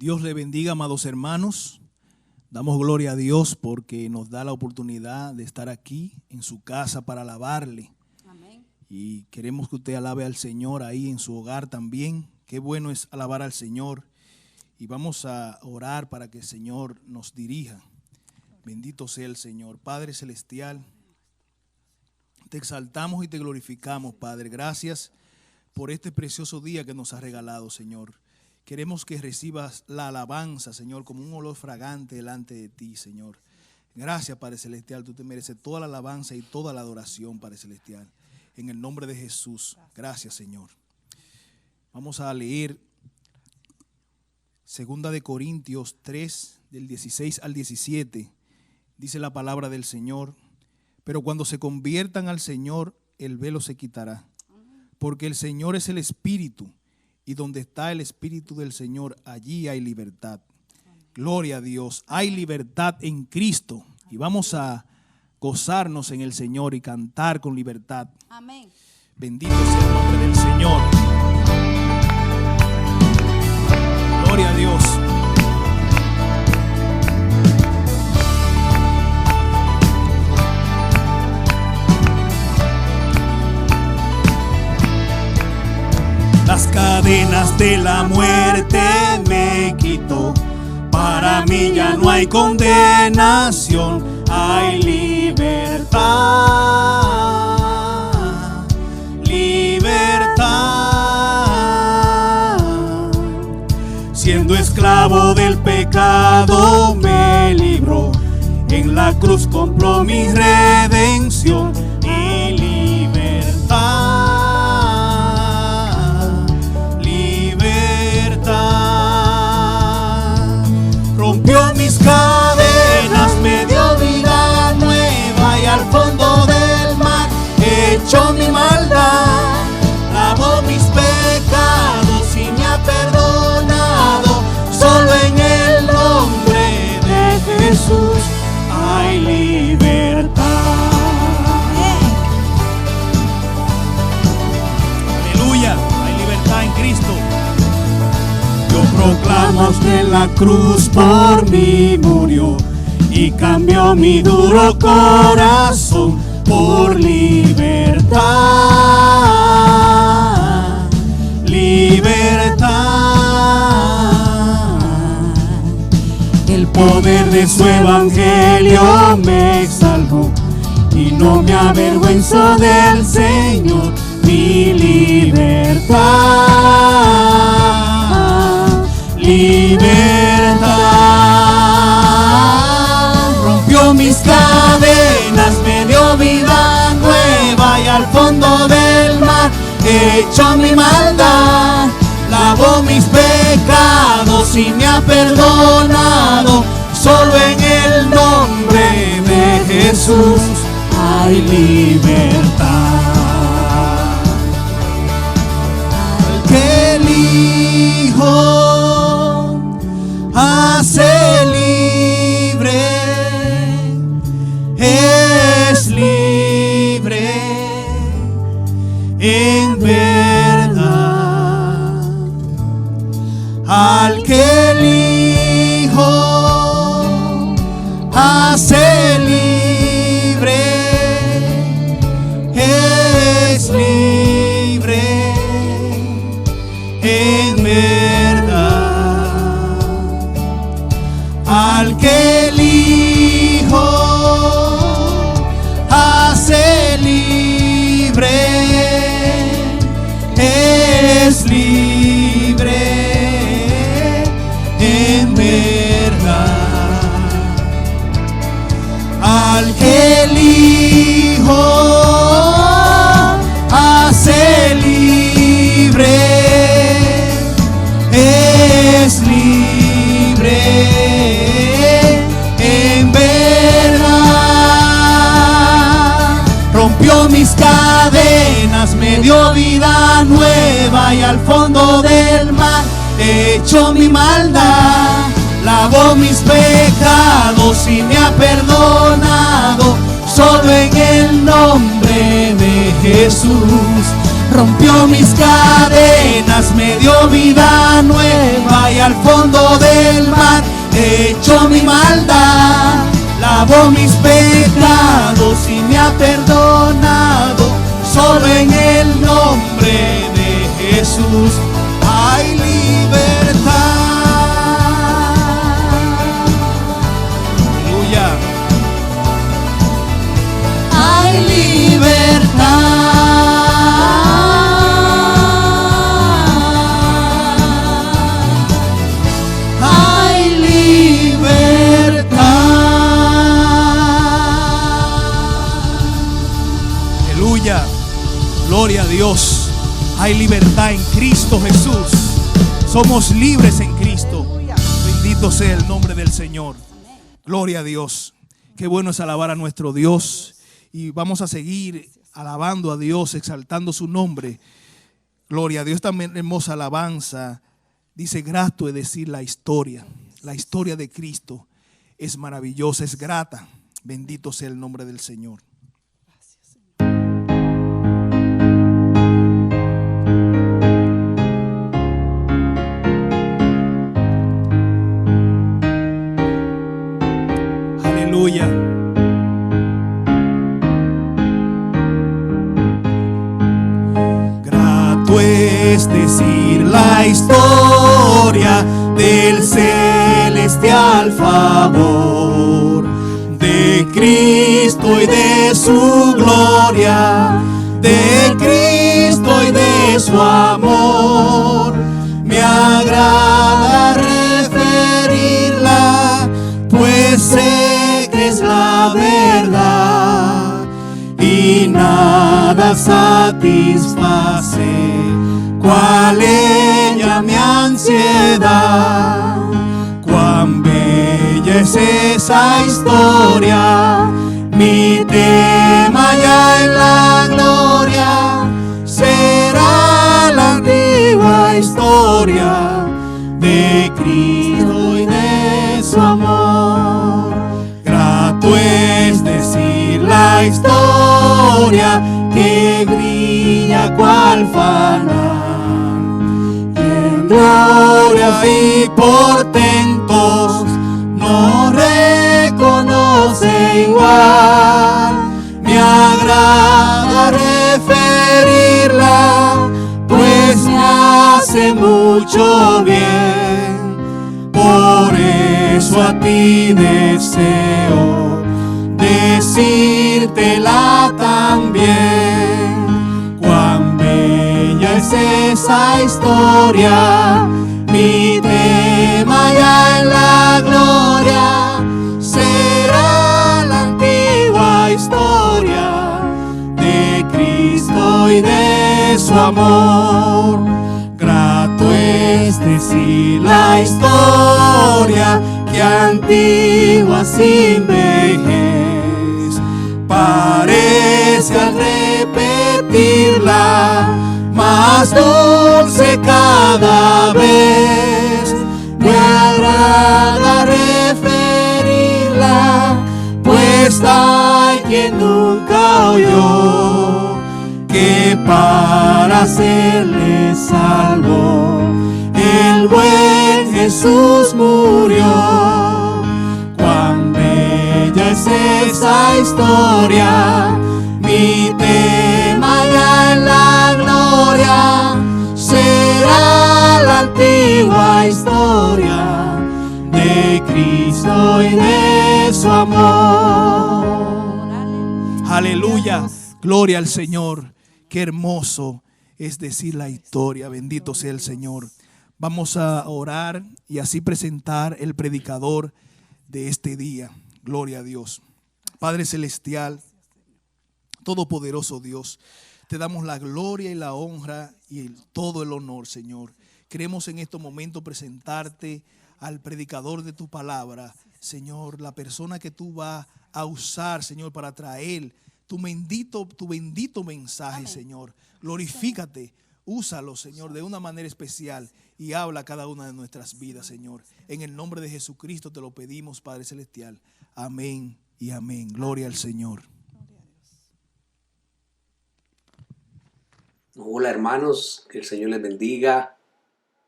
Dios le bendiga, amados hermanos. Damos gloria a Dios porque nos da la oportunidad de estar aquí en su casa para alabarle. Amén. Y queremos que usted alabe al Señor ahí en su hogar también. Qué bueno es alabar al Señor. Y vamos a orar para que el Señor nos dirija. Bendito sea el Señor. Padre Celestial, te exaltamos y te glorificamos, Padre. Gracias por este precioso día que nos has regalado, Señor. Queremos que recibas la alabanza, Señor, como un olor fragante delante de ti, Señor. Gracias, Padre Celestial. Tú te mereces toda la alabanza y toda la adoración, Padre Celestial. En el nombre de Jesús. Gracias, Señor. Vamos a leer 2 de Corintios 3, del 16 al 17. Dice la palabra del Señor: pero cuando se conviertan al Señor, el velo se quitará. Porque el Señor es el Espíritu, y donde está el Espíritu del Señor, allí hay libertad. Gloria a Dios. Hay libertad en Cristo. Y vamos a gozarnos en el Señor y cantar con libertad. Amén. Bendito sea el nombre del Señor. Gloria a Dios. Las cadenas de la muerte me quitó. Para mí ya no hay condenación, hay libertad. Libertad. Siendo esclavo del pecado me libró. En la cruz compró mi redención y libertad. Rompió mis cadenas, me dio vida nueva y al fondo del mar echó mi maldad. Lavó mis pecados y me ha perdonado. Solo en el nombre de Jesús hay libertad. Aleluya, hay libertad en Cristo. Yo proclamo que en la cruz por mí murió y cambió mi duro corazón por libertad. Libertad. El poder de su evangelio me salvó y no me avergüenzo del Señor. Mi libertad. Libertad. Rompió mis cadenas, me dio vida nueva y al fondo del mar echó mi maldad. Lavó mis pecados y me ha perdonado. Solo en el nombre de Jesús hay libertad. Al que elijo hace libre, es libre en verdad. Al que elijo hace libre, es libre en verdad. Al que elijo hace libre, es libre en verdad. Al que elijo hace libre, es libre en verdad. Rompió mis cadenas, me dio vida nueva y al fondo del mar echó mi maldad. Lavó mis pecados y me ha perdonado. Solo en el nombre de Jesús rompió mis cadenas, me dio vida nueva y al fondo del mar echó mi maldad, lavó mis pecados y me ha perdonado. Solo en el nombre de Jesús hay libertad. Aleluya. Hay libertad. Gloria a Dios. Hay libertad en Cristo Jesús. Somos libres en Cristo. Bendito sea el nombre del Señor. Gloria a Dios. Qué bueno es alabar a nuestro Dios. Y vamos a seguir alabando a Dios, exaltando su nombre. Gloria a Dios. También hermosa alabanza. Dice, grato es decir la historia. La historia de Cristo es maravillosa, es grata. Bendito sea el nombre del Señor. Aleluya. Grato es decir la historia del celestial favor de Cristo y de su gloria, de Cristo y de su amor. Me agrada referirla, pues sé que es la verdad y nada satisface cual ella mi ansiedad. Cuán bella es esa historia, mi tema ya en la gloria será la antigua historia de Cristo y de su amor. Grato es decir la historia que brilla cual fanal, y en gloria y portentos no reconoce igual. Me agrada referirla, pues me hace mucho bien. Por eso a ti deseo decírtela también. Cuán bella es esa historia, mi tema ya en la gloria será la antigua historia de Cristo y de su amor. Grato es decir la historia que antigua sin vejez parece al repetirla más dulce cada vez. Me agrada referirla, pues hay quien nunca oyó que para serle salvo el buen Jesús murió. Cuán bella es esa historia, mi tema ya en la gloria será la antigua historia de Cristo y de su amor. Aleluya, gloria al Señor. Qué hermoso es decir la historia. Bendito sea el Señor. Vamos a orar y así presentar el predicador de este día. Gloria a Dios. Padre celestial, todopoderoso Dios, te damos la gloria y la honra y todo el honor, Señor. Queremos en este momento presentarte al predicador de tu palabra, Señor, la persona que tú vas a usar, Señor, para traer tu bendito mensaje. Amén. Señor, glorifícate, úsalo, Señor, de una manera especial y habla a cada una de nuestras vidas, Señor. En el nombre de Jesucristo te lo pedimos, Padre celestial. Amén y amén. Gloria al Señor. Hola hermanos, que el Señor les bendiga.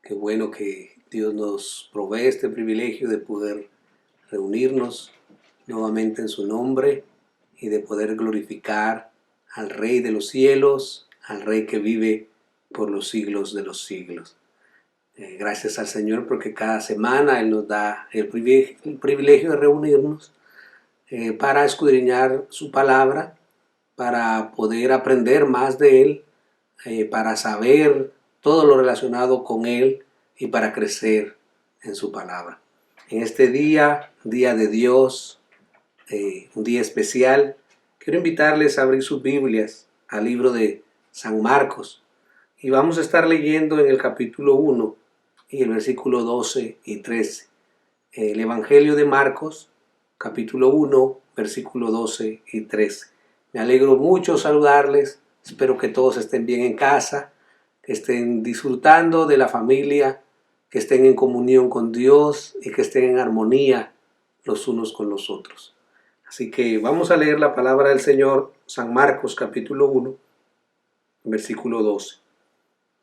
Qué bueno que Dios nos provee este privilegio de poder reunirnos nuevamente en su nombre y de poder glorificar al Rey de los cielos, al Rey que vive por los siglos de los siglos. Gracias al Señor porque cada semana Él nos da el privilegio de reunirnos para escudriñar su palabra, para poder aprender más de Él, para saber todo lo relacionado con Él y para crecer en su palabra. En este día, día de Dios, un día especial, quiero invitarles a abrir sus Biblias al libro de San Marcos y vamos a estar leyendo en el capítulo 1 y el versículo 12 y 13. El Evangelio de Marcos, capítulo 1, versículo 12 y 13. Me alegro mucho saludarles. Espero que todos estén bien en casa, que estén disfrutando de la familia, que estén en comunión con Dios y que estén en armonía los unos con los otros. Así que vamos a leer la palabra del Señor, San Marcos capítulo 1, versículo 12.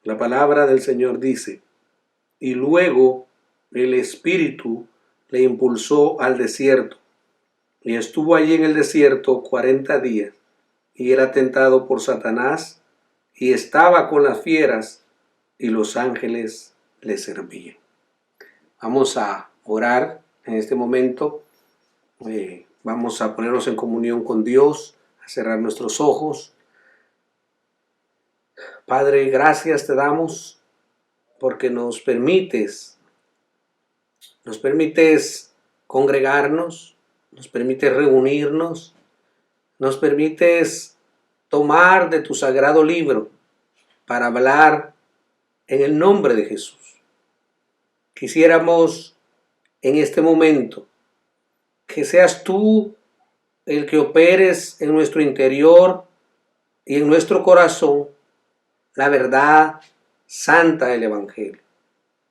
La palabra del Señor dice: y luego el Espíritu le impulsó al desierto, y estuvo allí en el desierto 40 días, y era tentado por Satanás, y estaba con las fieras, y los ángeles le servían. Vamos a orar en este momento. Vamos a ponernos en comunión con Dios, a cerrar nuestros ojos. Padre, gracias te damos porque nos permites congregarnos, nos permites reunirnos, nos permites tomar de tu sagrado libro para hablar en el nombre de Jesús. Quisiéramos en este momento que seas tú el que operes en nuestro interior y en nuestro corazón la verdad santa del Evangelio.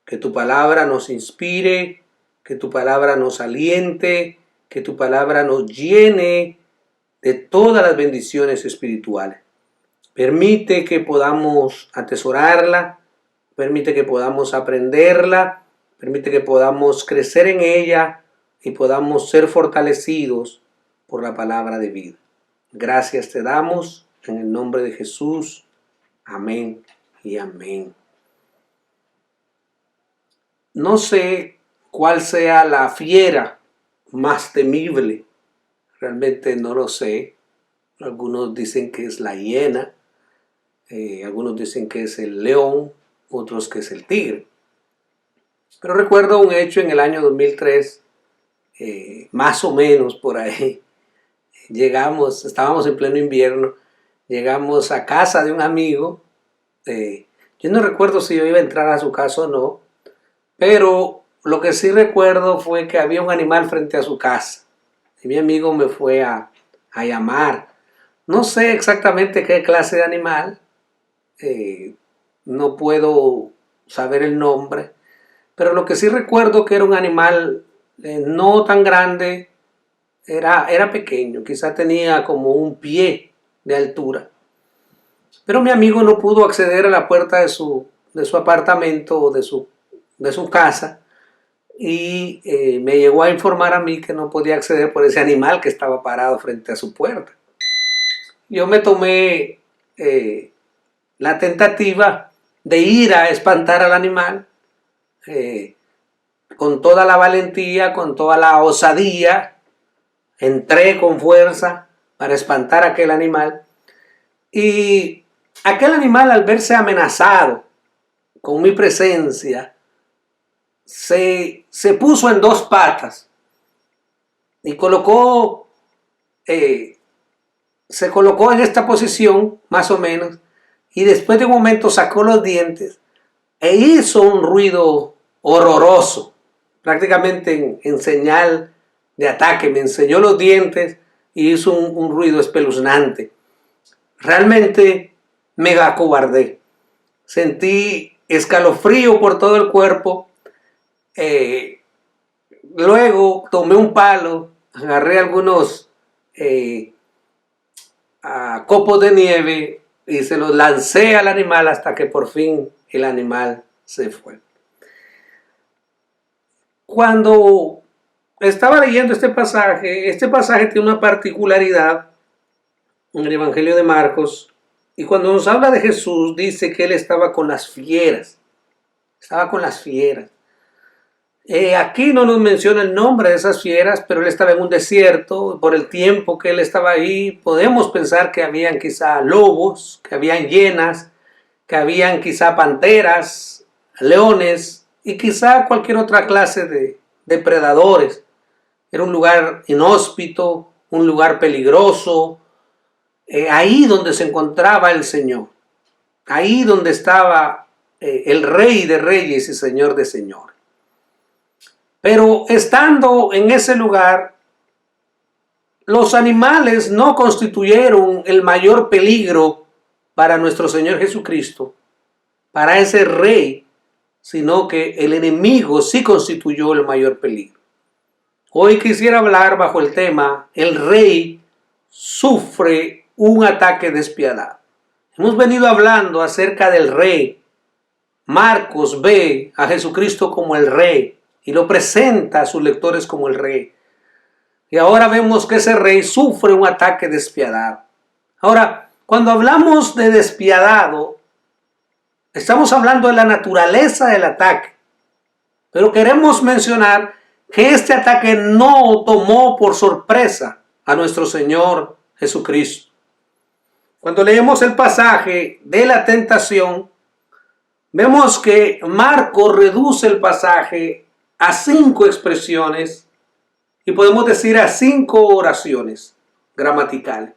Que tu palabra nos inspire, que tu palabra nos aliente, que tu palabra nos llene de todas las bendiciones espirituales. Permite que podamos atesorarla, permite que podamos aprenderla, permite que podamos crecer en ella y podamos ser fortalecidos por la palabra de vida. Gracias te damos en el nombre de Jesús. Amén y amén. No sé cuál sea la fiera más temible, realmente no lo sé. Algunos dicen que es la hiena, algunos dicen que es el león, otros que es el tigre. Pero recuerdo un hecho en el año 2003, más o menos por ahí. Estábamos en pleno invierno, llegamos a casa de un amigo. Yo no recuerdo si yo iba a entrar a su casa o no, pero lo que sí recuerdo fue que había un animal frente a su casa. Y mi amigo me fue a llamar. No sé exactamente qué clase de animal, no puedo saber el nombre, pero lo que sí recuerdo que era un animal no tan grande, era pequeño, quizá tenía como un pie de altura. Pero mi amigo no pudo acceder a la puerta de su apartamento o de su casa y me llegó a informar a mí que no podía acceder por ese animal que estaba parado frente a su puerta. Yo me tomé la tentativa de ir a espantar al animal con toda la valentía, con toda la osadía. Entré con fuerza para espantar a aquel animal y aquel animal, al verse amenazado con mi presencia, se puso en dos patas y se colocó en esta posición más o menos, y después de un momento sacó los dientes e hizo un ruido horroroso, prácticamente en señal de ataque. Me enseñó los dientes y hizo un ruido espeluznante. Realmente me acobardé. Sentí escalofrío por todo el cuerpo. Luego tomé un palo, agarré algunos copos de nieve y se los lancé al animal hasta que por fin el animal se fue. Cuando estaba leyendo este pasaje tiene una particularidad en el Evangelio de Marcos, y cuando nos habla de Jesús dice que él estaba con las fieras. Estaba con las fieras. Aquí no nos menciona el nombre de esas fieras, pero él estaba en un desierto. Por el tiempo que él estaba ahí, podemos pensar que habían quizá lobos, que habían hienas, que habían quizá panteras, leones y quizá cualquier otra clase de depredadores. Era un lugar inhóspito, un lugar peligroso. Ahí donde se encontraba el Señor. Ahí donde estaba el Rey de Reyes y Señor de Señores. Pero estando en ese lugar, los animales no constituyeron el mayor peligro para nuestro Señor Jesucristo, para ese Rey, sino que el enemigo sí constituyó el mayor peligro. Hoy quisiera hablar bajo el tema: el Rey sufre un ataque despiadado. Hemos venido hablando acerca del Rey. Marcos ve a Jesucristo como el Rey y lo presenta a sus lectores como el Rey. Y ahora vemos que ese Rey sufre un ataque despiadado. Ahora, cuando hablamos de despiadado, estamos hablando de la naturaleza del ataque. Pero queremos mencionar que este ataque no tomó por sorpresa a nuestro Señor Jesucristo. Cuando leemos el pasaje de la tentación, vemos que Marcos reduce el pasaje a 5 expresiones y podemos decir a 5 oraciones gramaticales.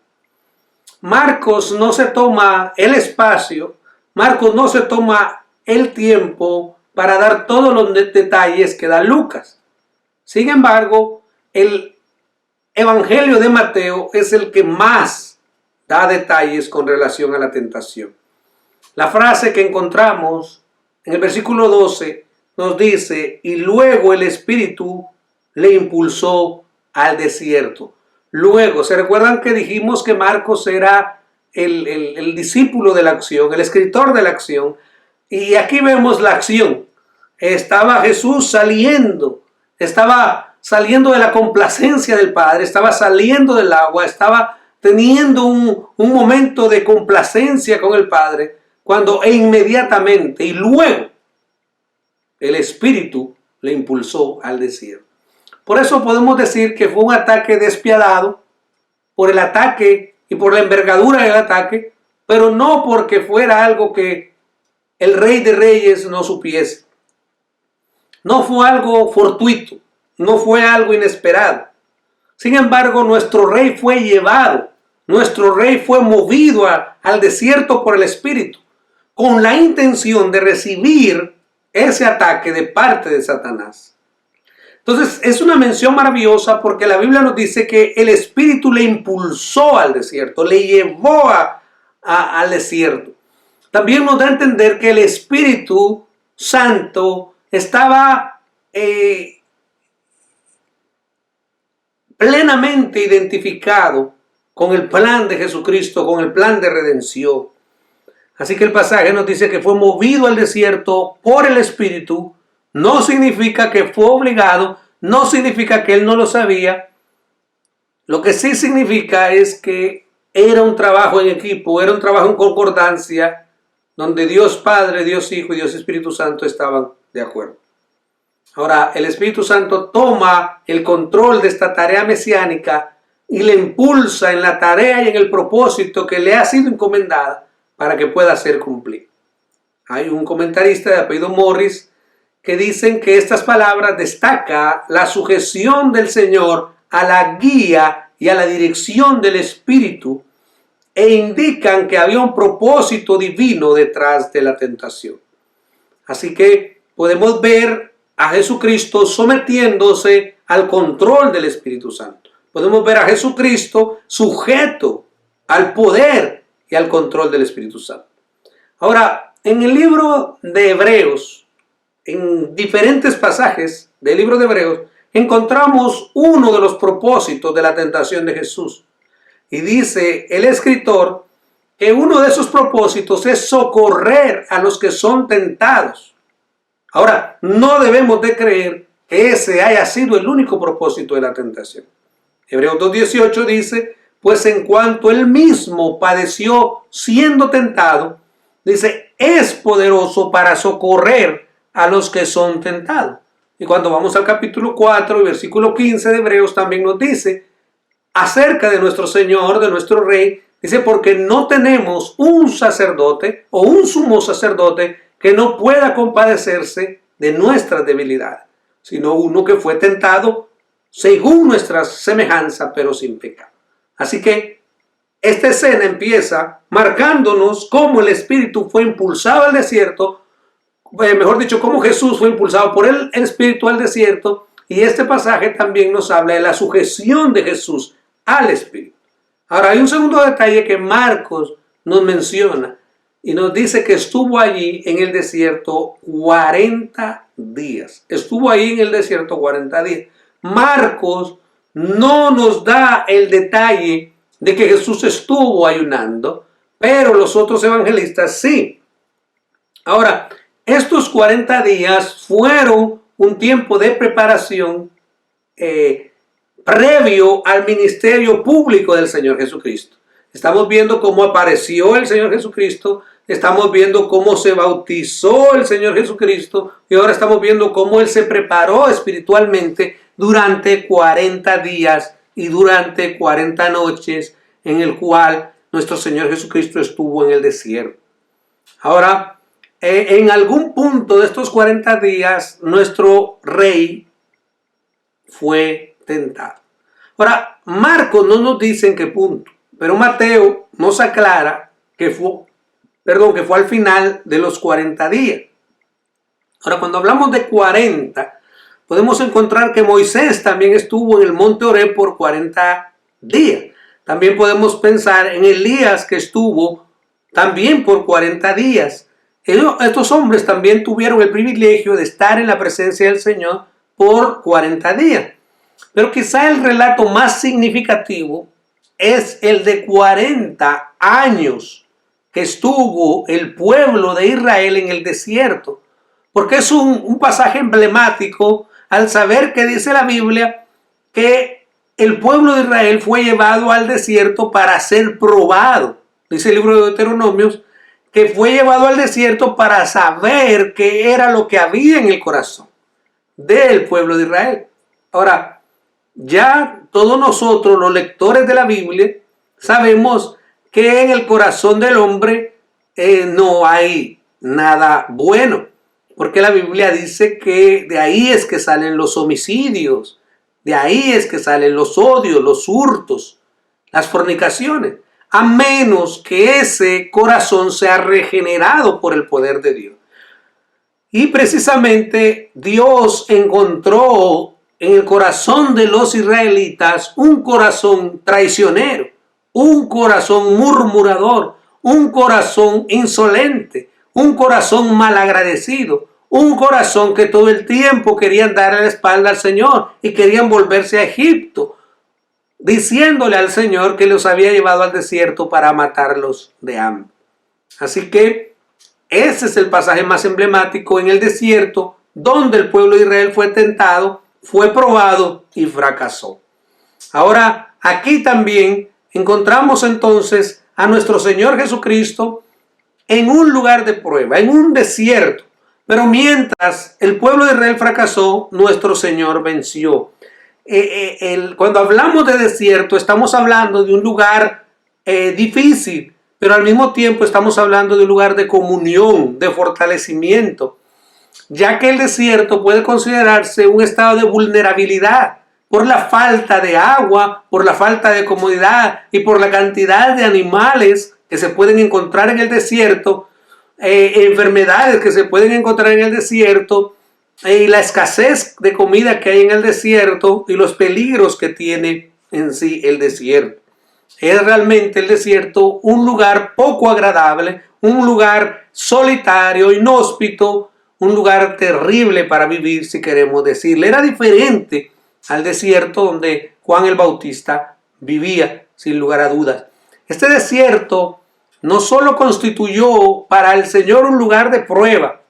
Marcos no se toma el espacio, Marcos no se toma el tiempo para dar todos los detalles que da Lucas. Sin embargo, el Evangelio de Mateo es el que más da detalles con relación a la tentación. La frase que encontramos en el versículo 12 nos dice: y luego el Espíritu le impulsó al desierto. Luego, ¿se recuerdan que dijimos que Marcos era el discípulo de la acción, el escritor de la acción? Y aquí vemos la acción. Estaba Jesús saliendo de la complacencia del Padre, estaba saliendo del agua, estaba teniendo un momento de complacencia con el Padre, cuando inmediatamente y luego el Espíritu le impulsó al desierto. Por eso podemos decir que fue un ataque despiadado, por el ataque y por la envergadura del ataque, pero no porque fuera algo que el Rey de Reyes no supiese. No fue algo fortuito, no fue algo inesperado. Sin embargo, nuestro Rey fue llevado, nuestro Rey fue movido al desierto por el Espíritu, con la intención de recibir ese ataque de parte de Satanás. Entonces, es una mención maravillosa porque la Biblia nos dice que el Espíritu le impulsó al desierto, le llevó al desierto. También nos da a entender que el Espíritu Santo estaba plenamente identificado con el plan de Jesucristo, con el plan de redención. Así que el pasaje nos dice que fue movido al desierto por el Espíritu. No significa que fue obligado, no significa que él no lo sabía. Lo que sí significa es que era un trabajo en equipo, era un trabajo en concordancia, donde Dios Padre, Dios Hijo y Dios Espíritu Santo estaban de acuerdo. Ahora, el Espíritu Santo toma el control de esta tarea mesiánica y le impulsa en la tarea y en el propósito que le ha sido encomendada para que pueda ser cumplido. Hay un comentarista de apellido Morris que dicen que estas palabras destacan la sujeción del Señor a la guía y a la dirección del Espíritu e indican que había un propósito divino detrás de la tentación. Así que podemos ver a Jesucristo sometiéndose al control del Espíritu Santo. Podemos ver a Jesucristo sujeto al poder y al control del Espíritu Santo. Ahora, en el libro de Hebreos, en diferentes pasajes del libro de Hebreos, encontramos uno de los propósitos de la tentación de Jesús. Y dice el escritor que uno de esos propósitos es socorrer a los que son tentados. Ahora, no debemos de creer que ese haya sido el único propósito de la tentación. Hebreos 2:18 dice, pues en cuanto él mismo padeció siendo tentado, dice, es poderoso para socorrer a los que son tentados. Y cuando vamos al capítulo 4 y versículo 15 de Hebreos también nos dice acerca de nuestro Señor, de nuestro Rey, dice, porque no tenemos un sacerdote o un sumo sacerdote que no pueda compadecerse de nuestras debilidades, sino uno que fue tentado según nuestra semejanza, pero sin pecado. Así que esta escena empieza marcándonos cómo el Espíritu fue impulsado al desierto, mejor dicho, cómo Jesús fue impulsado por el Espíritu al desierto, y este pasaje también nos habla de la sujeción de Jesús al Espíritu. Ahora hay un segundo detalle que Marcos nos menciona y nos dice que estuvo allí en el desierto 40 días. Estuvo ahí en el desierto 40 días. Marcos no nos da el detalle de que Jesús estuvo ayunando, pero los otros evangelistas sí. Ahora, estos 40 días fueron un tiempo de preparación previo al ministerio público del Señor Jesucristo. Estamos viendo cómo apareció el Señor Jesucristo, estamos viendo cómo se bautizó el Señor Jesucristo y ahora estamos viendo cómo Él se preparó espiritualmente durante 40 días y durante 40 noches en el cual nuestro Señor Jesucristo estuvo en el desierto. Ahora, en algún punto de estos 40 días, nuestro Rey fue tentado. Ahora, Marcos no nos dice en qué punto, pero Mateo nos aclara que fue al final de los 40 días. Ahora, cuando hablamos de 40, podemos encontrar que Moisés también estuvo en el monte Oreb por 40 días. También podemos pensar en Elías, que estuvo también por 40 días. Estos hombres también tuvieron el privilegio de estar en la presencia del Señor por 40 días. Pero quizá el relato más significativo es el de 40 años que estuvo el pueblo de Israel en el desierto. Porque es un pasaje emblemático al saber que dice la Biblia que el pueblo de Israel fue llevado al desierto para ser probado. Dice el libro de Deuteronomios que fue llevado al desierto para saber qué era lo que había en el corazón del pueblo de Israel. Ahora, ya todos nosotros, los lectores de la Biblia, sabemos que en el corazón del hombre no hay nada bueno. Porque la Biblia dice que de ahí es que salen los homicidios, de ahí es que salen los odios, los hurtos, las fornicaciones. A menos que ese corazón sea regenerado por el poder de Dios. Y precisamente Dios encontró en el corazón de los israelitas un corazón traicionero, un corazón murmurador, un corazón insolente, un corazón malagradecido, un corazón que todo el tiempo querían darle la espalda al Señor y querían volverse a Egipto, diciéndole al Señor que los había llevado al desierto para matarlos de hambre. Así que ese es el pasaje más emblemático en el desierto, donde el pueblo de Israel fue tentado, fue probado y fracasó. Ahora, aquí también encontramos entonces a nuestro Señor Jesucristo en un lugar de prueba, en un desierto. Pero mientras el pueblo de Israel fracasó, nuestro Señor venció. Cuando hablamos de desierto, estamos hablando de un lugar difícil, pero al mismo tiempo estamos hablando de un lugar de comunión, de fortalecimiento, ya que el desierto puede considerarse un estado de vulnerabilidad por la falta de agua, por la falta de comodidad y por la cantidad de animales que se pueden encontrar en el desierto, enfermedades que se pueden encontrar en el desierto, y la escasez de comida que hay en el desierto y los peligros que tiene en sí el desierto. Es realmente el desierto un lugar poco agradable, un lugar solitario, inhóspito, un lugar terrible para vivir, si queremos decirle. Era diferente al desierto donde Juan el Bautista vivía, sin lugar a dudas. Este desierto no solo constituyó para el Señor un lugar de prueba,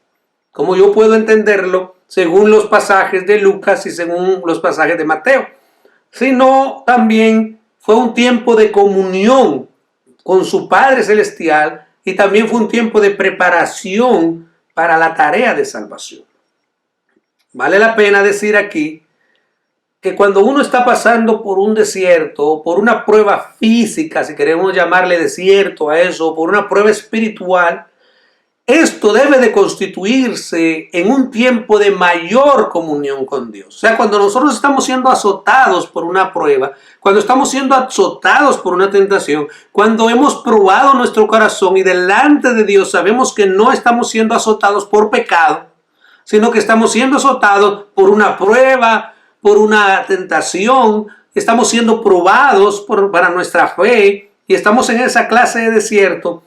como yo puedo entenderlo según los pasajes de Lucas y según los pasajes de Mateo, sino también fue un tiempo de comunión con su Padre Celestial y también fue un tiempo de preparación para la tarea de salvación. Vale la pena decir aquí que cuando uno está pasando por un desierto, por una prueba física, si queremos llamarle desierto a eso, por una prueba espiritual, esto debe de constituirse en un tiempo de mayor comunión con Dios. O sea, cuando nosotros estamos siendo azotados por una prueba, cuando estamos siendo azotados por una tentación, cuando hemos probado nuestro corazón y delante de Dios sabemos que no estamos siendo azotados por pecado, sino que estamos siendo azotados por una prueba, por una tentación, estamos siendo probados para nuestra fe y estamos en esa clase de desierto.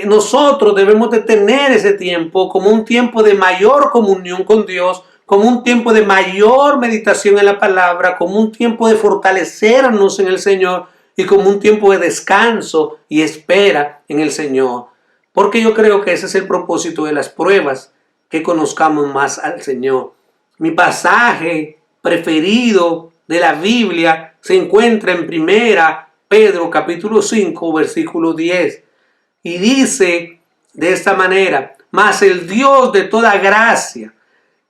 Nosotros debemos de tener ese tiempo como un tiempo de mayor comunión con Dios, como un tiempo de mayor meditación en la palabra, como un tiempo de fortalecernos en el Señor y como un tiempo de descanso y espera en el Señor. Porque yo creo que ese es el propósito de las pruebas, que conozcamos más al Señor. Mi pasaje preferido de la Biblia se encuentra en 1 Pedro capítulo 5 versículo 10 y dice de esta manera: mas el Dios de toda gracia,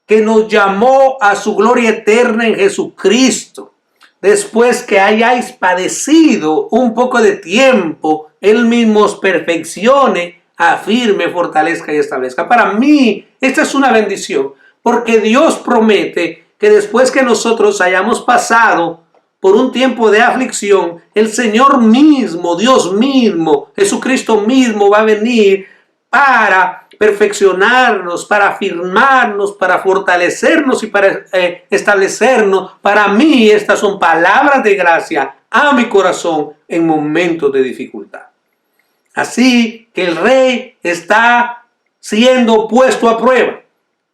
que nos llamó a su gloria eterna en Jesucristo, después que hayáis padecido un poco de tiempo, Él mismo os perfeccione, afirme, fortalezca y establezca. Para mí esta es una bendición, porque Dios promete que después que nosotros hayamos pasado por un tiempo de aflicción, el Señor mismo, Dios mismo, Jesucristo mismo va a venir para perfeccionarnos, para afirmarnos, para fortalecernos y para establecernos. Para mí estas son palabras de gracia a mi corazón en momentos de dificultad. Así que el rey está siendo puesto a prueba.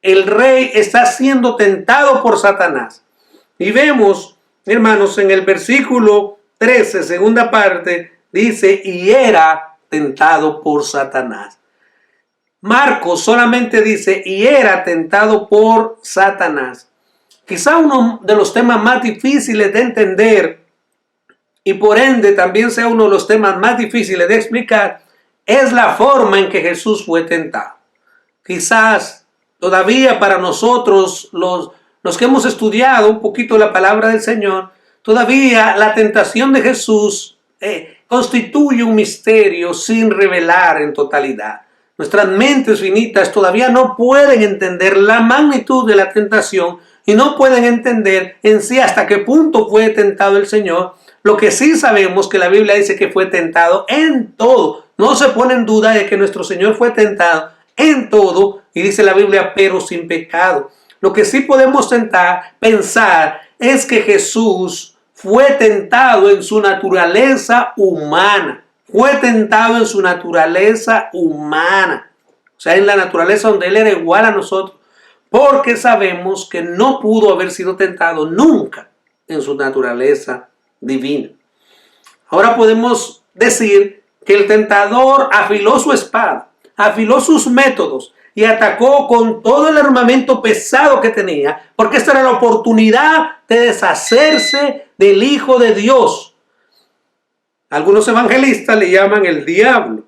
El rey está siendo tentado por Satanás. Y vemos, hermanos, en el versículo 13, segunda parte, dice: y era tentado por Satanás. Marcos solamente dice: y era tentado por Satanás. Quizá uno de los temas más difíciles de entender y por ende también sea uno de los temas más difíciles de explicar es la forma en que Jesús fue tentado. Quizás todavía para nosotros, los que hemos estudiado un poquito la palabra del Señor, todavía la tentación de Jesús constituye un misterio sin revelar en totalidad. Nuestras mentes finitas todavía no pueden entender la magnitud de la tentación y no pueden entender en sí hasta qué punto fue tentado el Señor. Lo que sí sabemos que la Biblia dice que fue tentado en todo. No se pone en duda de que nuestro Señor fue tentado en todo, y dice la Biblia, pero sin pecado. Lo que sí podemos pensar es que Jesús fue tentado en su naturaleza humana. Fue tentado en su naturaleza humana. O sea, en la naturaleza donde Él era igual a nosotros. Porque sabemos que no pudo haber sido tentado nunca en su naturaleza divina. Ahora podemos decir que el tentador afiló su espada, afiló sus métodos y atacó con todo el armamento pesado que tenía, porque esta era la oportunidad de deshacerse del Hijo de Dios. Algunos evangelistas le llaman el diablo.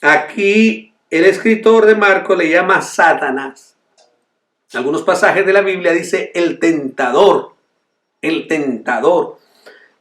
Aquí el escritor de Marcos le llama Satanás. En algunos pasajes de la Biblia dice el tentador, el tentador.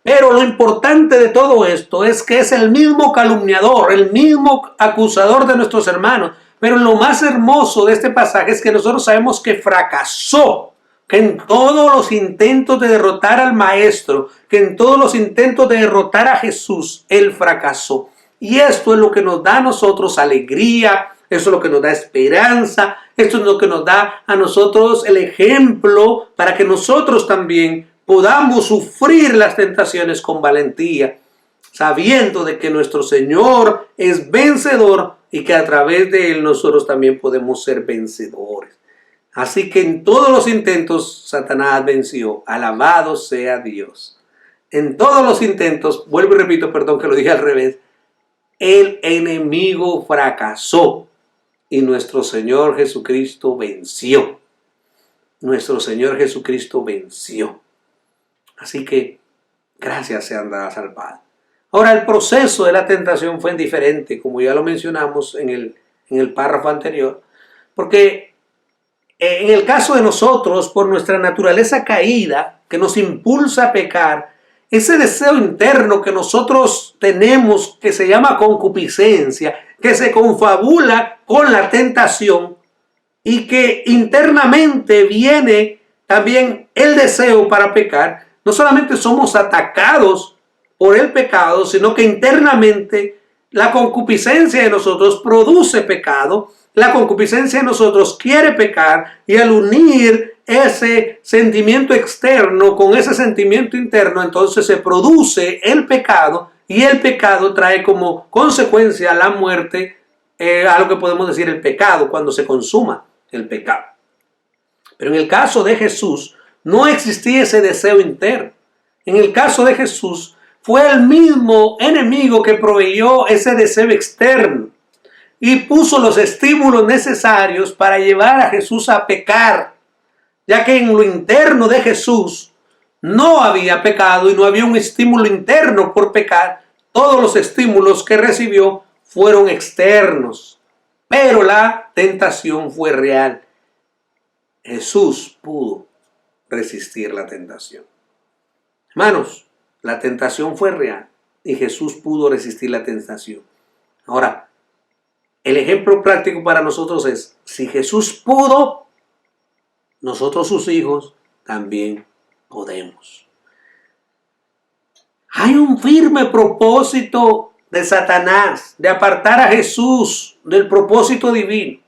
Pero lo importante de todo esto es que es el mismo calumniador, el mismo acusador de nuestros hermanos. Pero lo más hermoso de este pasaje es que nosotros sabemos que fracasó, que en todos los intentos de derrotar al Maestro, que en todos los intentos de derrotar a Jesús, Él fracasó. Y esto es lo que nos da a nosotros alegría, eso es lo que nos da esperanza, esto es lo que nos da a nosotros el ejemplo para que nosotros también podamos sufrir las tentaciones con valentía, sabiendo de que nuestro Señor es vencedor y que a través de Él nosotros también podemos ser vencedores. Así que en todos los intentos Satanás venció. Alabado sea Dios. En todos los intentos, vuelvo y repito, perdón que lo dije al revés, el enemigo fracasó y nuestro Señor Jesucristo venció. Nuestro Señor Jesucristo venció. Así que gracias sean dadas al Padre. Ahora, el proceso de la tentación fue diferente, como ya lo mencionamos en el párrafo anterior, porque en el caso de nosotros, por nuestra naturaleza caída, que nos impulsa a pecar, ese deseo interno que nosotros tenemos, que se llama concupiscencia, que se confabula con la tentación y que internamente viene también el deseo para pecar, no solamente somos atacados por el pecado, sino que internamente la concupiscencia de nosotros produce pecado, la concupiscencia de nosotros quiere pecar, y al unir ese sentimiento externo con ese sentimiento interno, entonces se produce el pecado, y el pecado trae como consecuencia la muerte, a lo que podemos decir el pecado, cuando se consuma el pecado. Pero en el caso de Jesús no existía ese deseo interno. En el caso de Jesús fue el mismo enemigo que proveyó ese deseo externo y puso los estímulos necesarios para llevar a Jesús a pecar, ya que en lo interno de Jesús no había pecado y no había un estímulo interno por pecar. Todos los estímulos que recibió fueron externos, pero la tentación fue real. Jesús pudo resistir la tentación. Hermanos, la tentación fue real y Jesús pudo resistir la tentación. Ahora, el ejemplo práctico para nosotros es, si Jesús pudo, nosotros sus hijos también podemos. Hay un firme propósito de Satanás de apartar a Jesús del propósito divino.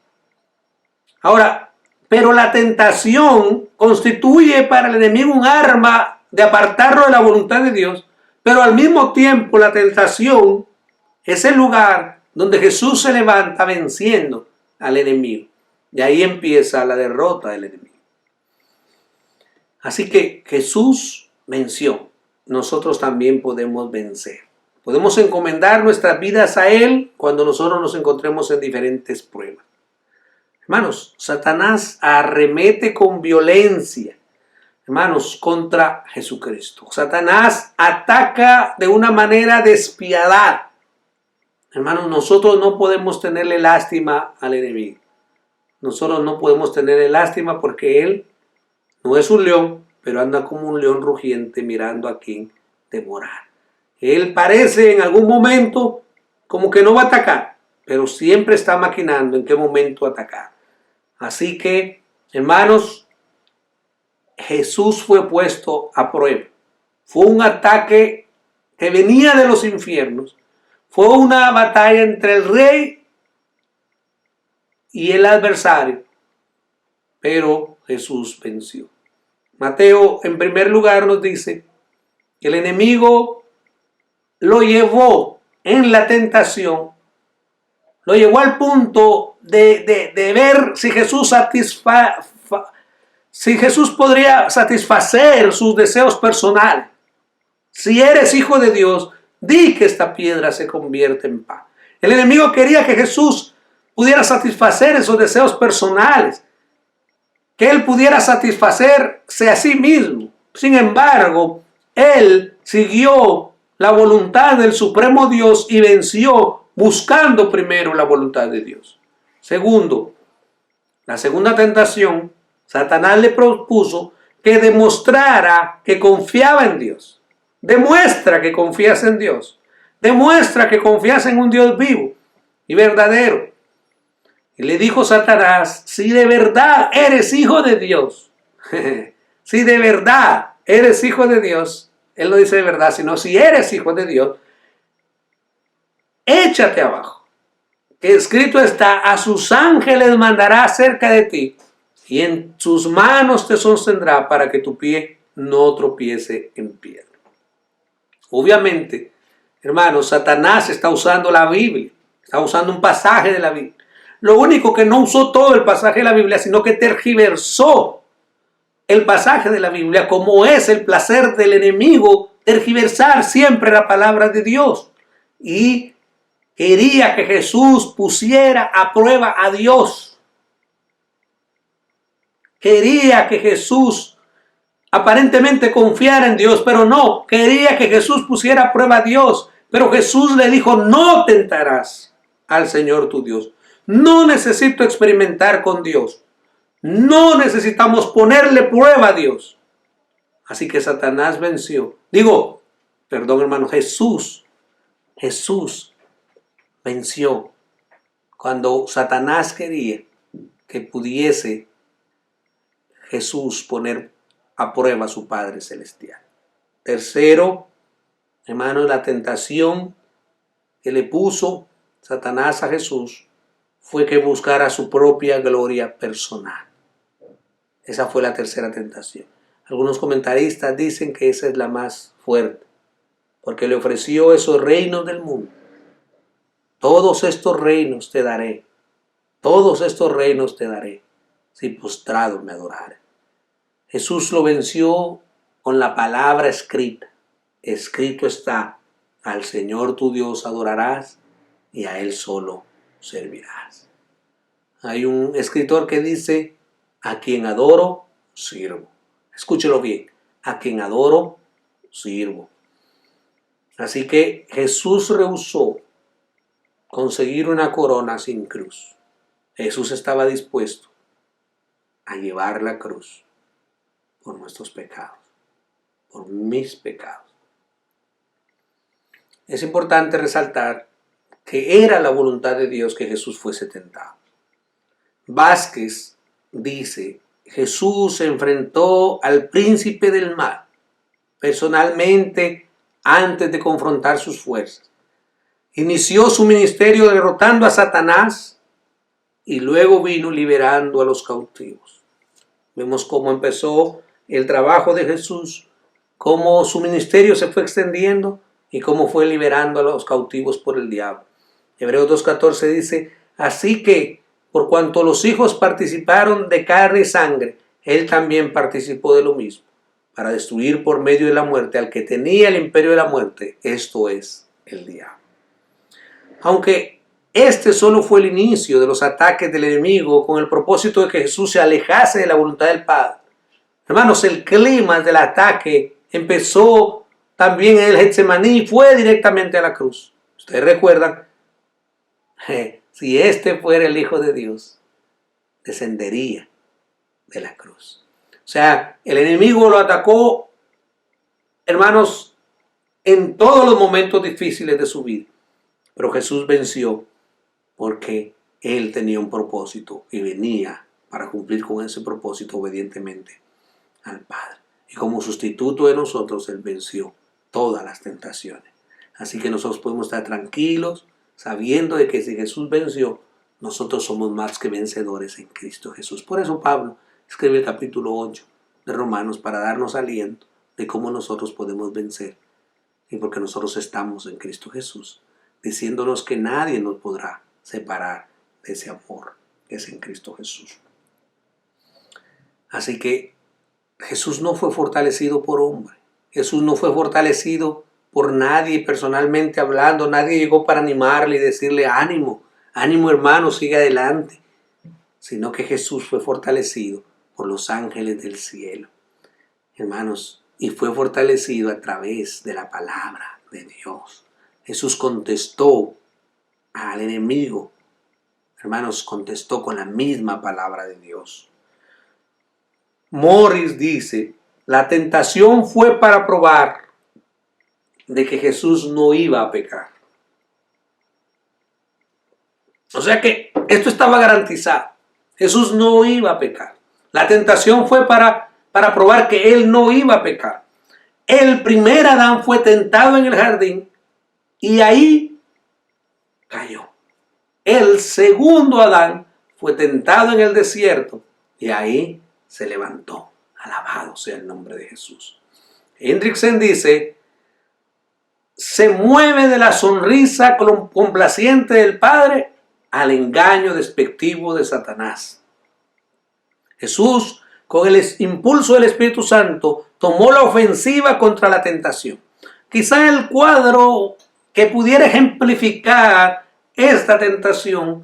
Ahora, pero la tentación constituye para el enemigo un arma de apartarlo de la voluntad de Dios, pero al mismo tiempo la tentación es el lugar donde Jesús se levanta venciendo al enemigo. Y ahí empieza la derrota del enemigo. Así que Jesús venció. Nosotros también podemos vencer. Podemos encomendar nuestras vidas a Él cuando nosotros nos encontremos en diferentes pruebas. Hermanos, Satanás arremete con violencia, hermanos, contra Jesucristo. Satanás ataca de una manera despiadada. Hermanos, nosotros no podemos tenerle lástima al enemigo. Nosotros no podemos tenerle lástima porque él no es un león, pero anda como un león rugiente mirando a quien devorar. Él parece en algún momento como que no va a atacar, pero siempre está maquinando en qué momento atacar. Así que, hermanos, Jesús fue puesto a prueba. Fue un ataque que venía de los infiernos. Fue una batalla entre el rey y el adversario. Pero Jesús venció. Mateo, en primer lugar, nos dice que el enemigo lo llevó en la tentación. Lo llevó al punto de ver si Jesús podría satisfacer sus deseos personales. Si eres hijo de Dios, di que esta piedra se convierte en pan. El enemigo quería que Jesús pudiera satisfacer esos deseos personales, que él pudiera satisfacerse a sí mismo. Sin embargo, él siguió la voluntad del Supremo Dios y venció buscando primero la voluntad de Dios. Segundo, la segunda tentación, Satanás le propuso que demostrara que confiaba en Dios. Demuestra que confías en Dios. Demuestra que confías en un Dios vivo y verdadero. Y le dijo Satanás, si de verdad eres hijo de Dios, si de verdad eres hijo de Dios, él no dice de verdad, sino si eres hijo de Dios, échate abajo, que escrito está, a sus ángeles mandará cerca de ti, y en sus manos te sostendrá para que tu pie no tropiece en piedra. Obviamente, hermanos, Satanás está usando la Biblia, está usando un pasaje de la Biblia. Lo único que no usó todo el pasaje de la Biblia, sino que tergiversó el pasaje de la Biblia, como es el placer del enemigo, tergiversar siempre la palabra de Dios. Y quería que Jesús pusiera a prueba a Dios. Quería que Jesús aparentemente confiara en Dios, pero no, quería que Jesús pusiera a prueba a Dios. Pero Jesús le dijo, no tentarás al Señor tu Dios. No necesito experimentar con Dios. No necesitamos ponerle prueba a Dios. Así que Satanás venció. Jesús venció cuando Satanás quería que pudiese Jesús poner a prueba a su Padre Celestial. Tercero, hermanos, la tentación que le puso Satanás a Jesús fue que buscara su propia gloria personal. Esa fue la tercera tentación. Algunos comentaristas dicen que esa es la más fuerte, porque le ofreció esos reinos del mundo. Todos estos reinos te daré, todos estos reinos te daré, si postrado me adorares. Jesús lo venció con la palabra escrita. Escrito está, al Señor tu Dios adorarás y a Él solo servirás. Hay un escritor que dice, a quien adoro, sirvo. Escúchelo bien, a quien adoro, sirvo. Así que Jesús rehusó conseguir una corona sin cruz. Jesús estaba dispuesto a llevar la cruz por nuestros pecados, por mis pecados. Es importante resaltar que era la voluntad de Dios que Jesús fuese tentado. Vázquez dice, Jesús se enfrentó al príncipe del mal personalmente antes de confrontar sus fuerzas. Inició su ministerio derrotando a Satanás y luego vino liberando a los cautivos. Vemos cómo empezó el trabajo de Jesús, cómo su ministerio se fue extendiendo y cómo fue liberando a los cautivos por el diablo. Hebreos 2:14 dice, así que por cuanto los hijos participaron de carne y sangre, él también participó de lo mismo, para destruir por medio de la muerte al que tenía el imperio de la muerte, esto es, el diablo. Aunque este solo fue el inicio de los ataques del enemigo con el propósito de que Jesús se alejase de la voluntad del Padre. Hermanos, el clima del ataque empezó también en el Getsemaní y fue directamente a la cruz. Ustedes recuerdan, si este fuera el Hijo de Dios, descendería de la cruz. O sea, el enemigo lo atacó, hermanos, en todos los momentos difíciles de su vida. Pero Jesús venció porque Él tenía un propósito y venía para cumplir con ese propósito obedientemente al Padre. Y como sustituto de nosotros, Él venció todas las tentaciones. Así que nosotros podemos estar tranquilos, sabiendo de que si Jesús venció, nosotros somos más que vencedores en Cristo Jesús. Por eso Pablo escribe el capítulo 8 de Romanos para darnos aliento de cómo nosotros podemos vencer. Y porque nosotros estamos en Cristo Jesús, diciéndonos que nadie nos podrá separar de ese amor que es en Cristo Jesús. Así que Jesús no fue fortalecido por hombre. Jesús no fue fortalecido por nadie personalmente hablando. Nadie llegó para animarle y decirle ánimo, ánimo hermano, sigue adelante. Sino que Jesús fue fortalecido por los ángeles del cielo. Hermanos, y fue fortalecido a través de la palabra de Dios. Jesús contestó al enemigo. Hermanos, contestó con la misma palabra de Dios. Morris dice, la tentación fue para probar de que Jesús no iba a pecar. O sea que esto estaba garantizado. Jesús no iba a pecar. La tentación fue para probar que Él no iba a pecar. El primer Adán fue tentado en el jardín y ahí cayó. El segundo Adán fue tentado en el desierto y ahí se levantó. Alabado sea el nombre de Jesús. Hendrickson dice, se mueve de la sonrisa complaciente del Padre al engaño despectivo de Satanás. Jesús, con el impulso del Espíritu Santo, tomó la ofensiva contra la tentación. Quizá el cuadro que pudiera ejemplificar esta tentación,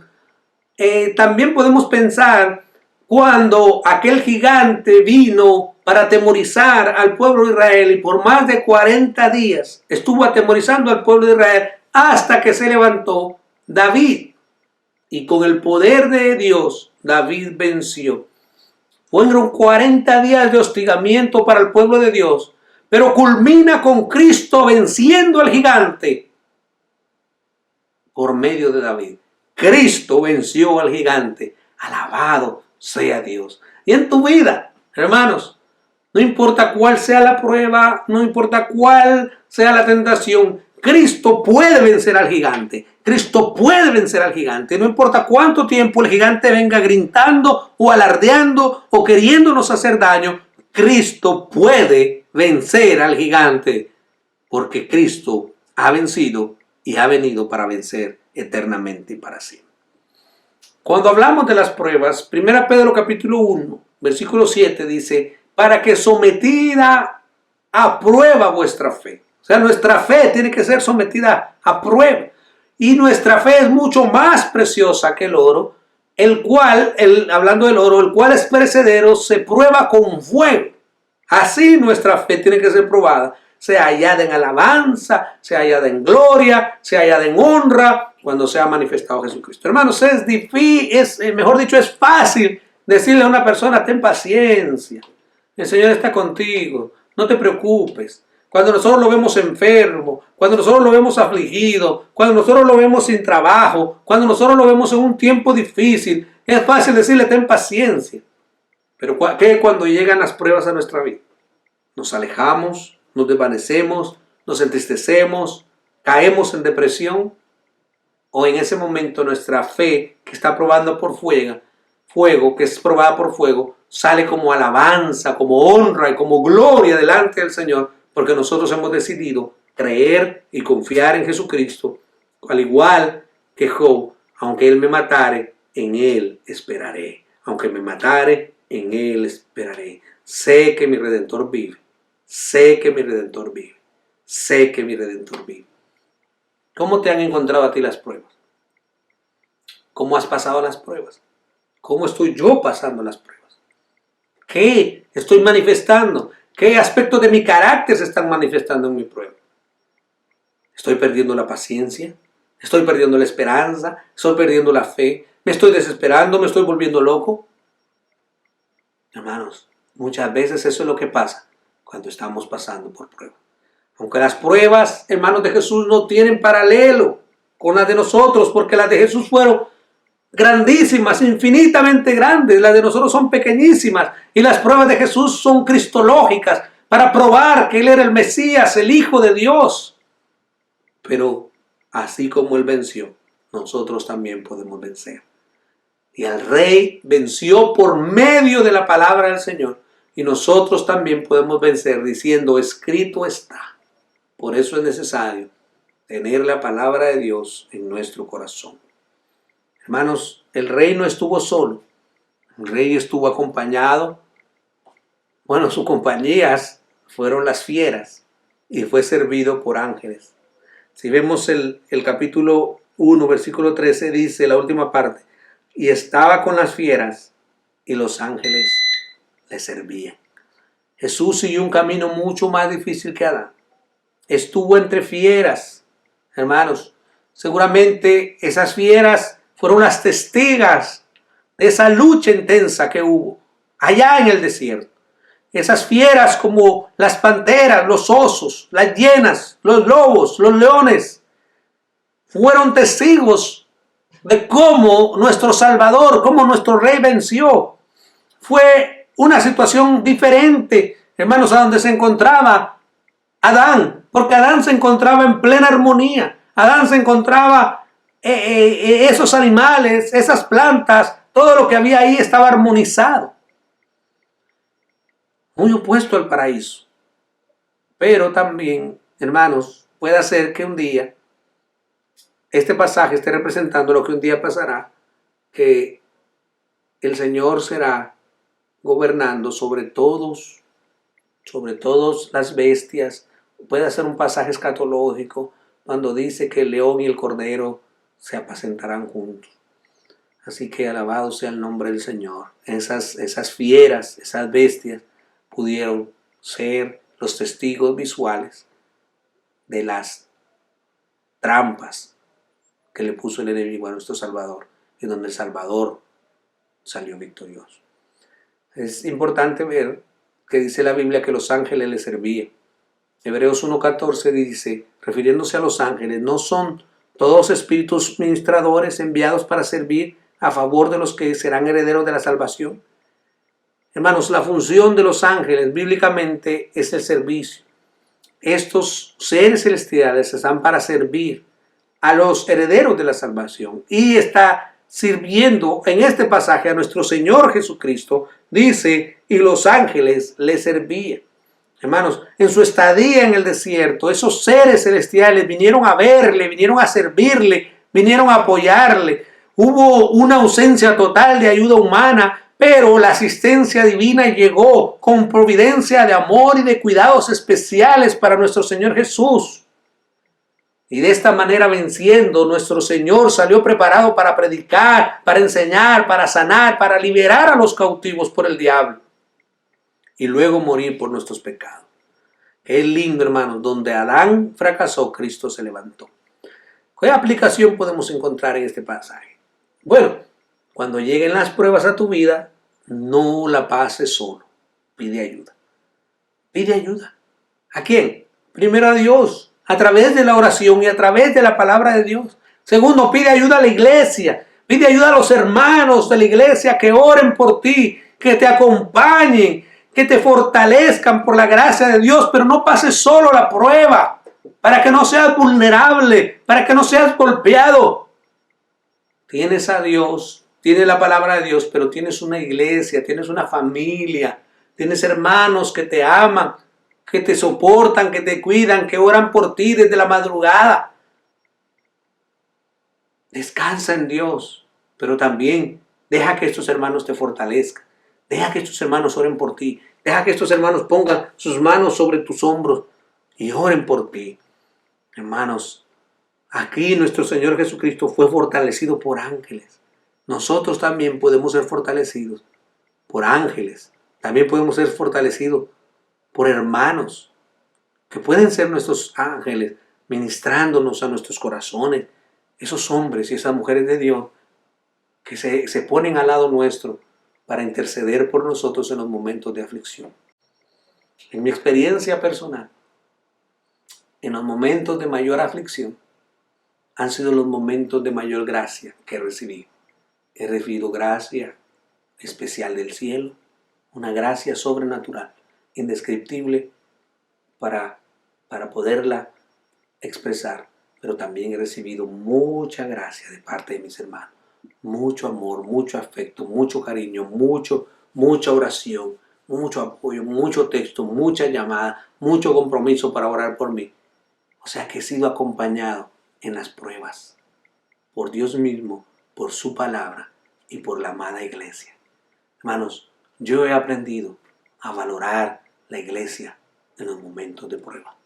también podemos pensar cuando aquel gigante vino para atemorizar al pueblo de Israel y por más de 40 días estuvo atemorizando al pueblo de Israel hasta que se levantó David. Y con el poder de Dios, David venció. Fueron 40 días de hostigamiento para el pueblo de Dios, pero culmina con Cristo venciendo al gigante por medio de David. Cristo venció al gigante. Alabado sea Dios. Y en tu vida, hermanos, no importa cuál sea la prueba, no importa cuál sea la tentación, Cristo puede vencer al gigante. Cristo puede vencer al gigante. No importa cuánto tiempo el gigante venga gritando o alardeando o queriéndonos hacer daño, Cristo puede vencer al gigante. Porque Cristo ha vencido y ha venido para vencer eternamente y para siempre. Cuando hablamos de las pruebas, 1 Pedro capítulo 1, versículo 7 dice, para que sometida a prueba vuestra fe. O sea, nuestra fe tiene que ser sometida a prueba. Y nuestra fe es mucho más preciosa que el oro, el cual, hablando del oro, el cual es perecedero, se prueba con fuego. Así nuestra fe tiene que ser probada, sea hallada en alabanza, sea hallada en gloria, sea hallada en honra, cuando sea manifestado Jesucristo. Hermanos, es difícil, mejor dicho, es fácil decirle a una persona, ten paciencia, el Señor está contigo, no te preocupes. Cuando nosotros lo vemos enfermo, cuando nosotros lo vemos afligido, cuando nosotros lo vemos sin trabajo, cuando nosotros lo vemos en un tiempo difícil, es fácil decirle, ten paciencia. Pero ¿qué cuando llegan las pruebas a nuestra vida? Nos alejamos, nos desvanecemos, nos entristecemos, caemos en depresión, o en ese momento nuestra fe que está probando por fuego, que es probada por fuego, sale como alabanza, como honra y como gloria delante del Señor, porque nosotros hemos decidido creer y confiar en Jesucristo, al igual que Job, aunque Él me matare, en Él esperaré. Aunque me matare, en Él esperaré. Sé que mi Redentor vive. Sé que mi Redentor vive. Sé que mi Redentor vive. ¿Cómo te han encontrado a ti las pruebas? ¿Cómo has pasado las pruebas? ¿Cómo estoy yo pasando las pruebas? ¿Qué estoy manifestando? ¿Qué aspectos de mi carácter se están manifestando en mi prueba? ¿Estoy perdiendo la paciencia? ¿Estoy perdiendo la esperanza? ¿Estoy perdiendo la fe? ¿Me estoy desesperando? ¿Me estoy volviendo loco? Hermanos, muchas veces eso es lo que pasa cuando estamos pasando por pruebas. Aunque las pruebas, hermanos de Jesús, no tienen paralelo con las de nosotros, porque las de Jesús fueron grandísimas, infinitamente grandes. Las de nosotros son pequeñísimas. Y las pruebas de Jesús son cristológicas para probar que Él era el Mesías, el Hijo de Dios. Pero así como Él venció, nosotros también podemos vencer. Y el Rey venció por medio de la palabra del Señor. Y nosotros también podemos vencer diciendo, escrito está. Por eso es necesario tener la palabra de Dios en nuestro corazón. Hermanos, el Rey no estuvo solo. El Rey estuvo acompañado. Bueno, sus compañías fueron las fieras y fue servido por ángeles. Si vemos el capítulo 1, versículo 13, dice la última parte, y estaba con las fieras y los ángeles le servían. Jesús siguió un camino mucho más difícil que Adán. Estuvo entre fieras, hermanos. Seguramente esas fieras fueron las testigas de esa lucha intensa que hubo allá en el desierto. Esas fieras como las panteras, los osos, las hienas, los lobos, los leones, fueron testigos de cómo nuestro Salvador, cómo nuestro Rey venció. Fue una situación diferente, hermanos, a donde se encontraba Adán, porque Adán se encontraba en plena armonía. Adán se encontraba, esos animales, esas plantas, todo lo que había ahí estaba armonizado. Muy opuesto al paraíso. Pero también, hermanos, puede ser que un día este pasaje esté representando lo que un día pasará, que el Señor será gobernando sobre todas las bestias. Puede ser un pasaje escatológico cuando dice que el león y el cordero se apacentarán juntos. Así que alabado sea el nombre del Señor. Esas fieras, esas bestias, pudieron ser los testigos visuales de las trampas que le puso el enemigo a nuestro Salvador, y donde el Salvador salió victorioso. Es importante ver que dice la Biblia que los ángeles le servían. Hebreos 1:14 dice, refiriéndose a los ángeles, ¿no son todos espíritus ministradores enviados para servir a favor de los que serán herederos de la salvación? Hermanos, la función de los ángeles bíblicamente es el servicio. Estos seres celestiales están para servir a los herederos de la salvación, y está sirviendo en este pasaje a nuestro Señor Jesucristo. Dice, y los ángeles le servían. Hermanos, en su estadía en el desierto, esos seres celestiales vinieron a verle, vinieron a servirle, vinieron a apoyarle. Hubo una ausencia total de ayuda humana, pero la asistencia divina llegó con providencia de amor y de cuidados especiales para nuestro Señor Jesús. Y de esta manera, venciendo, nuestro Señor salió preparado para predicar, para enseñar, para sanar, para liberar a los cautivos por el diablo, y luego morir por nuestros pecados. Es lindo, hermanos, donde Adán fracasó, Cristo se levantó. ¿Qué aplicación podemos encontrar en este pasaje? Bueno, cuando lleguen las pruebas a tu vida, no la pases solo. Pide ayuda. Pide ayuda. ¿A quién? Primero a Dios, a través de la oración y a través de la palabra de Dios. Segundo, pide ayuda a la iglesia. Pide ayuda a los hermanos de la iglesia que oren por ti, que te acompañen, que te fortalezcan por la gracia de Dios, pero no pases solo la prueba, para que no seas vulnerable, para que no seas golpeado. Tienes a Dios, tienes la palabra de Dios, pero tienes una iglesia, tienes una familia, tienes hermanos que te aman, que te soportan, que te cuidan, que oran por ti desde la madrugada. Descansa en Dios, pero también deja que estos hermanos te fortalezcan. Deja que estos hermanos oren por ti. Deja que estos hermanos pongan sus manos sobre tus hombros y oren por ti. Hermanos, aquí nuestro Señor Jesucristo fue fortalecido por ángeles. Nosotros también podemos ser fortalecidos por ángeles. También podemos ser fortalecidos por hermanos que pueden ser nuestros ángeles, ministrándonos a nuestros corazones. Esos hombres y esas mujeres de Dios que se ponen al lado nuestro para interceder por nosotros en los momentos de aflicción. En mi experiencia personal, en los momentos de mayor aflicción, han sido los momentos de mayor gracia que he recibido. He recibido gracia especial del cielo, una gracia sobrenatural, indescriptible para poderla expresar, pero también he recibido mucha gracia de parte de mis hermanos. Mucho amor, mucho afecto, mucho cariño, mucha oración, mucho apoyo, mucho texto, mucha llamada, mucho compromiso para orar por mí. O sea que he sido acompañado en las pruebas por Dios mismo, por su palabra y por la amada iglesia. Hermanos, yo he aprendido a valorar la iglesia en los momentos de prueba.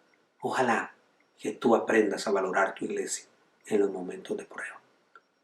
Ojalá que tú aprendas a valorar tu iglesia en los momentos de prueba.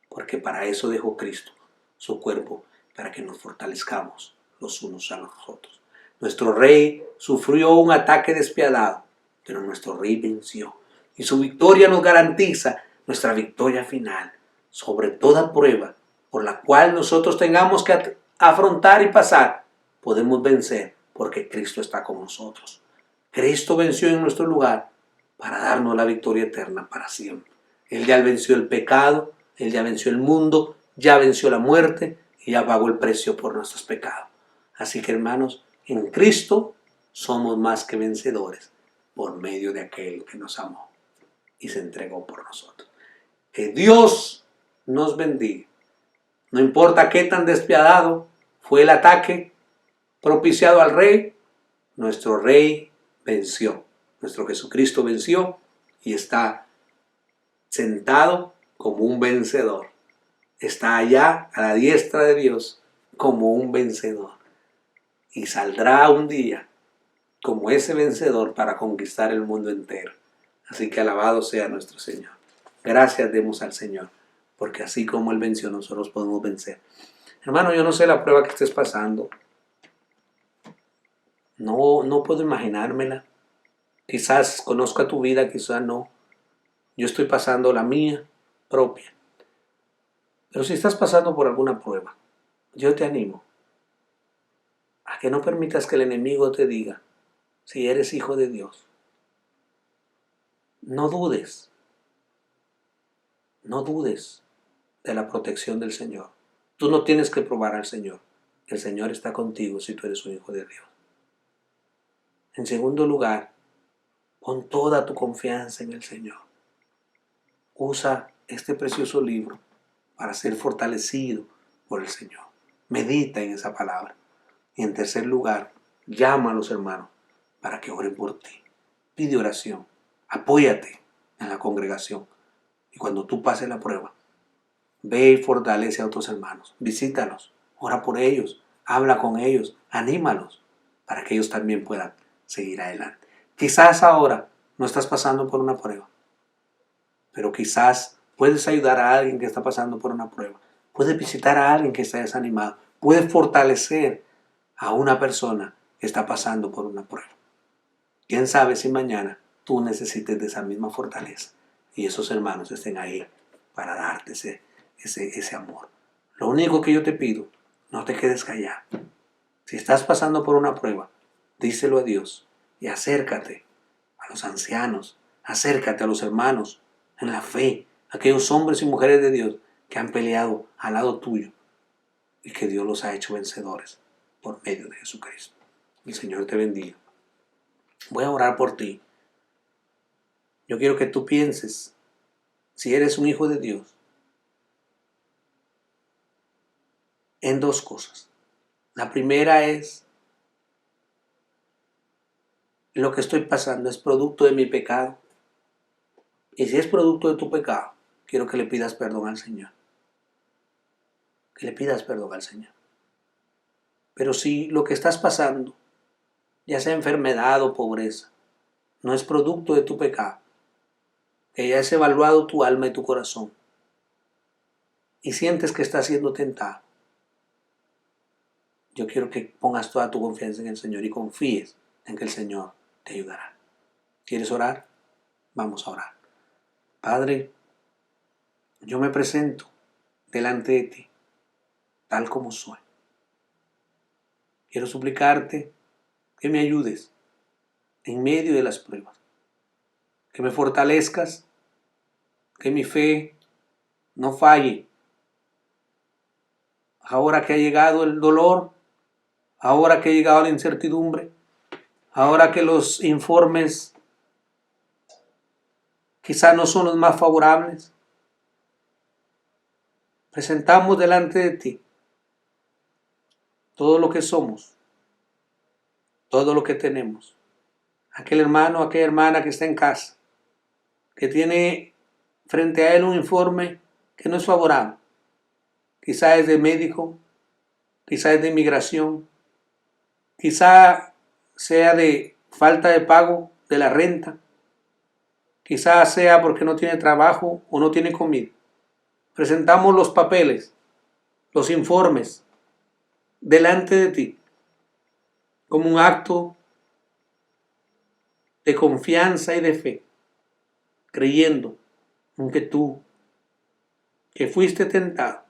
Porque para eso dejó Cristo su cuerpo, para que nos fortalezcamos los unos a los otros. Nuestro rey sufrió un ataque despiadado, pero nuestro rey venció. Y su victoria nos garantiza nuestra victoria final sobre toda prueba por la cual nosotros tengamos que afrontar y pasar. Podemos vencer porque Cristo está con nosotros. Cristo venció en nuestro lugar para darnos la victoria eterna para siempre. Él ya venció el pecado, Él ya venció el mundo, ya venció la muerte y ya pagó el precio por nuestros pecados. Así que, hermanos, en Cristo somos más que vencedores por medio de aquel que nos amó y se entregó por nosotros. Que Dios nos bendiga. No importa qué tan despiadado fue el ataque propiciado al rey, nuestro rey venció. Nuestro Jesucristo venció y está sentado como un vencedor. Está allá a la diestra de Dios como un vencedor. Y saldrá un día como ese vencedor para conquistar el mundo entero. Así que alabado sea nuestro Señor. Gracias demos al Señor porque así como Él venció, nosotros podemos vencer. Hermano, yo no sé la prueba que estés pasando. No puedo imaginármela. Quizás conozca tu vida, quizás no. Yo estoy pasando la mía propia. Pero si estás pasando por alguna prueba, yo te animo a que no permitas que el enemigo te diga si eres hijo de Dios. No dudes, no dudes de la protección del Señor. Tú no tienes que probar al Señor. El Señor está contigo si tú eres un hijo de Dios. En segundo lugar, pon toda tu confianza en el Señor. Usa este precioso libro para ser fortalecido por el Señor. Medita en esa palabra. Y en tercer lugar, llama a los hermanos para que oren por ti. Pide oración. Apóyate en la congregación. Y cuando tú pases la prueba, ve y fortalece a otros hermanos. Visítalos. Ora por ellos. Habla con ellos. Anímalos para que ellos también puedan seguir adelante. Quizás ahora no estás pasando por una prueba, pero quizás puedes ayudar a alguien que está pasando por una prueba. Puedes visitar a alguien que está desanimado. Puedes fortalecer a una persona que está pasando por una prueba. ¿Quién sabe si mañana tú necesites de esa misma fortaleza y esos hermanos estén ahí para darte ese amor? Lo único que yo te pido, no te quedes callado. Si estás pasando por una prueba, díselo a Dios y acércate a los ancianos, acércate a los hermanos en la fe, aquellos hombres y mujeres de Dios que han peleado al lado tuyo y que Dios los ha hecho vencedores por medio de Jesucristo. El Señor te bendiga. Voy a orar por ti. Yo quiero que tú pienses, si eres un hijo de Dios, en dos cosas. La primera es, lo que estoy pasando es producto de mi pecado. Y si es producto de tu pecado, quiero que le pidas perdón al Señor. Que le pidas perdón al Señor. Pero si lo que estás pasando, ya sea enfermedad o pobreza, no es producto de tu pecado, que ya has evaluado tu alma y tu corazón, y sientes que estás siendo tentado, yo quiero que pongas toda tu confianza en el Señor y confíes en que el Señor te ayudará. ¿Quieres orar? Vamos a orar. Padre, yo me presento delante de ti, tal como soy. Quiero suplicarte que me ayudes en medio de las pruebas, que me fortalezcas, que mi fe no falle. Ahora que ha llegado el dolor, ahora que ha llegado la incertidumbre, ahora que los informes quizás no son los más favorables, presentamos delante de ti todo lo que somos, todo lo que tenemos. Aquel hermano, aquella hermana que está en casa, que tiene frente a él un informe que no es favorable. Quizá es de médico, quizá es de inmigración, quizá sea de falta de pago de la renta, quizá sea porque no tiene trabajo o no tiene comida. Presentamos los papeles, los informes, delante de ti, como un acto de confianza y de fe, creyendo en que tú, que fuiste tentado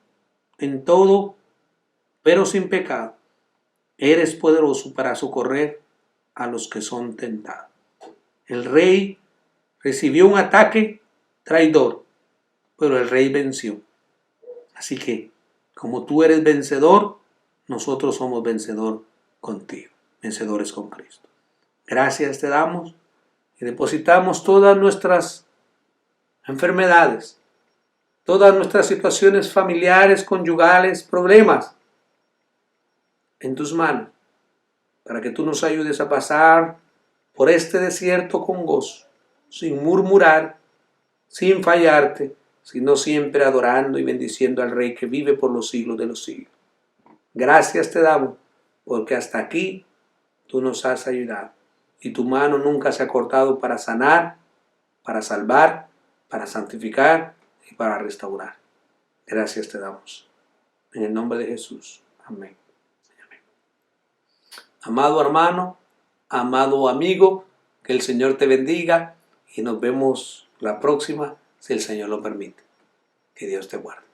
en todo, pero sin pecado, eres poderoso para socorrer a los que son tentados. El rey recibió un ataque traidor, pero el rey venció. Así que, como tú eres vencedor, nosotros somos vencedor contigo, vencedores con Cristo. Gracias te damos y depositamos todas nuestras enfermedades, todas nuestras situaciones familiares, conyugales, problemas, en tus manos, para que tú nos ayudes a pasar por este desierto con gozo, sin murmurar, sin fallarte, sino siempre adorando y bendiciendo al Rey que vive por los siglos de los siglos. Gracias te damos, porque hasta aquí tú nos has ayudado y tu mano nunca se ha cortado para sanar, para salvar, para santificar y para restaurar. Gracias te damos. En el nombre de Jesús. Amén. Amén. Amado hermano, amado amigo, que el Señor te bendiga y nos vemos la próxima, si el Señor lo permite. Que Dios te guarde.